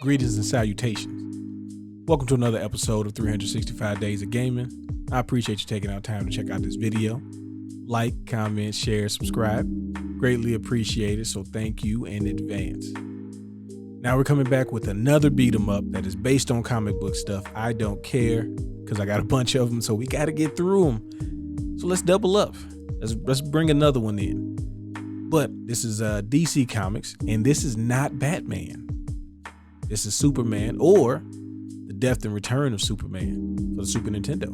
Greetings and salutations. Welcome to another episode of 365 Days of Gaming. I appreciate you taking out time to check out this video. Like, comment, share, subscribe. Greatly appreciated, so thank you in advance. Now we're coming back with another beat 'em up that is based on comic book stuff. I don't care, because I got a bunch of them, so we got to get through them. So let's double up. Let's bring another one in. But this is DC Comics, and this is not Batman. This is Superman, or the death and return of Superman for the Super Nintendo.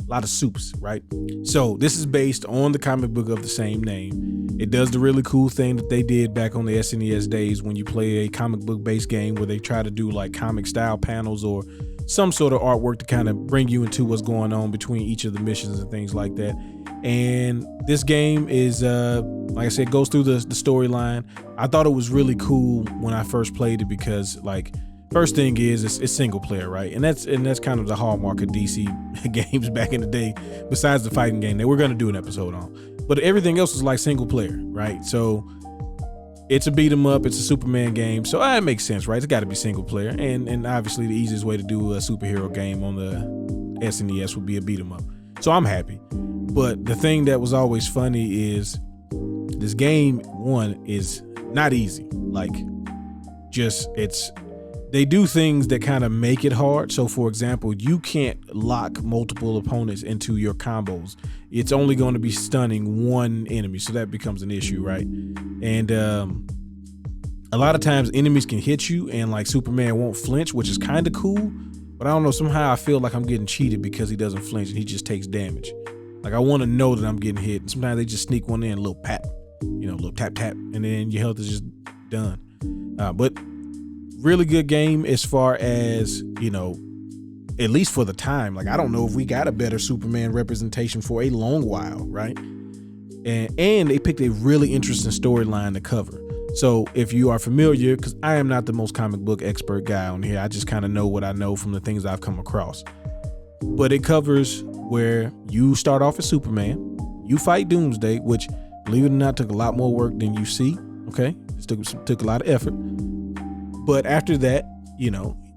A lot of soups, right? So this is based on the comic book of the same name. It does the really cool thing that they did back on the SNES days when you play a comic book based game where they try to do like comic style panels or some sort of artwork to kind of bring you into what's going on between each of the missions and things like that. And this game is, like I said, goes through the storyline. I thought it was really cool when I first played it because, like, first thing is it's single player, right? And that's kind of the hallmark of DC games back in the day. Besides the fighting game that we're gonna do an episode on, but everything else is like single player, right? So it's a beat 'em up. It's a Superman game, so it makes sense, right? It's got to be single player, and obviously the easiest way to do a superhero game on the SNES would be a beat 'em up. So I'm happy. But the thing that was always funny is this game, one, is not easy. Like, they do things that kind of make it hard. So for example, you can't lock multiple opponents into your combos. It's only going to be stunning one enemy. So that becomes an issue, right? And a lot of times enemies can hit you and like Superman won't flinch, which is kind of cool. But I don't know, somehow I feel like I'm getting cheated because he doesn't flinch and he just takes damage. Like, I want to know that I'm getting hit. And sometimes they just sneak one in, a little pat, a little tap, and then your health is just done. But really good game as far as, at least for the time. Like, I don't know if we got a better Superman representation for a long while, right? And they picked a really interesting storyline to cover. So if you are familiar, because I am not the most comic book expert guy on here, I just kind of know what I know from the things I've come across. But it covers where you start off as Superman, you fight Doomsday, which, believe it or not, took a lot more work than you see. Okay, it took a lot of effort. But after that,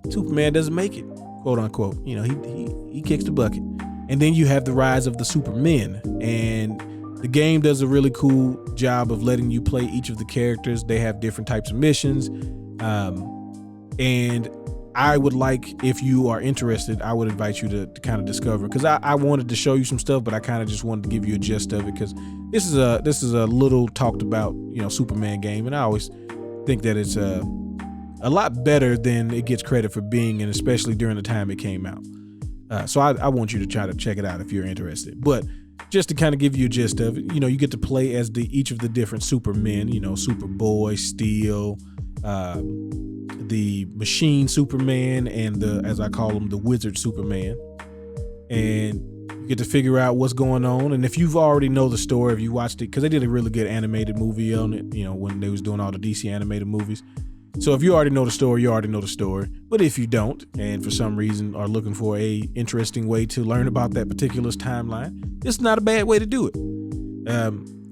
Superman doesn't make it, quote unquote. He kicks the bucket, and then you have the rise of the Supermen, and the game does a really cool job of letting you play each of the characters. They have different types of missions, and I would like, if you are interested, I would invite you to kind of discover, because I wanted to show you some stuff, but I kind of just wanted to give you a gist of it, because this is a little talked about, Superman game, and I always think that it's a lot better than it gets credit for being, and especially during the time it came out. So I want you to try to check it out if you're interested. But just to kind of give you a gist of it, you get to play as each of the different Supermen, Superboy, Steel, the Machine Superman, and as I call him, the Wizard Superman. And you get to figure out what's going on. And if you've already know the story, if you watched it, because they did a really good animated movie on it, when they was doing all the DC animated movies. So if you already know the story, you already know the story. But if you don't, and for some reason are looking for a interesting way to learn about that particular timeline, it's not a bad way to do it.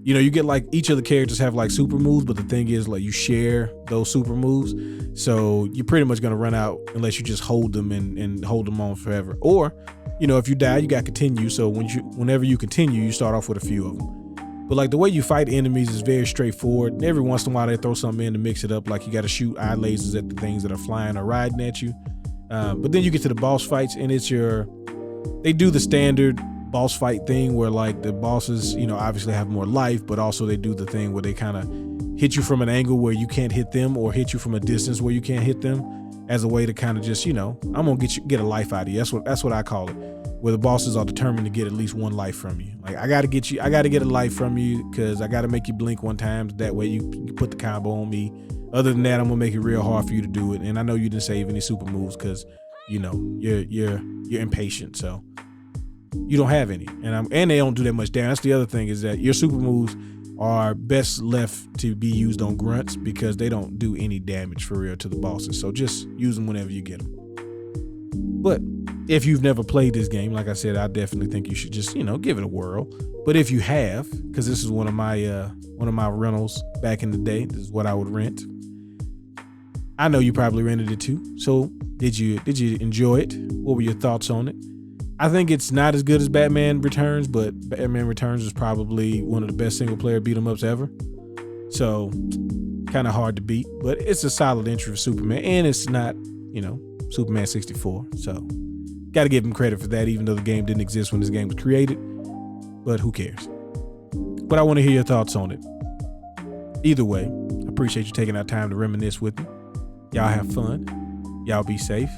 You get like each of the characters have like super moves, but the thing is, like, you share those super moves. So you're pretty much going to run out unless you just hold them and hold them on forever. Or, if you die, you got continue. So whenever you continue, you start off with a few of them. But like the way you fight enemies is very straightforward. Every once in a while they throw something in to mix it up. Like you got to shoot eye lasers at the things that are flying or riding at you. But then you get to the boss fights, and they do the standard boss fight thing where like the bosses, obviously have more life, but also they do the thing where they kind of hit you from an angle where you can't hit them, or hit you from a distance where you can't hit them, as a way to kind of just, I'm gonna get a life out of you. That's what I call it. Where the bosses are determined to get at least one life from you. Like, I gotta get a life from you, because I gotta make you blink one time. That way you put the combo on me. Other than that, I'm gonna make it real hard for you to do it. And I know you didn't save any super moves because you're impatient, so you don't have any. And they don't do that much damage. That's the other thing, is that your super moves are best left to be used on grunts, because they don't do any damage for real to the bosses. So just use them whenever you get them. But if you've never played this game, like I said, I definitely think you should just, give it a whirl. But if you have, because this is one of my rentals back in the day, this is what I would rent. I know you probably rented it too. So did you enjoy it? What were your thoughts on it? I think it's not as good as Batman Returns, but Batman Returns is probably one of the best single player beat 'em ups ever. So kind of hard to beat, but it's a solid entry for Superman, and it's not, Superman 64. So got to give him credit for that, even though the game didn't exist when this game was created. But who cares? But I want to hear your thoughts on it. Either way, I appreciate you taking our time to reminisce with me. Y'all have fun. Y'all be safe.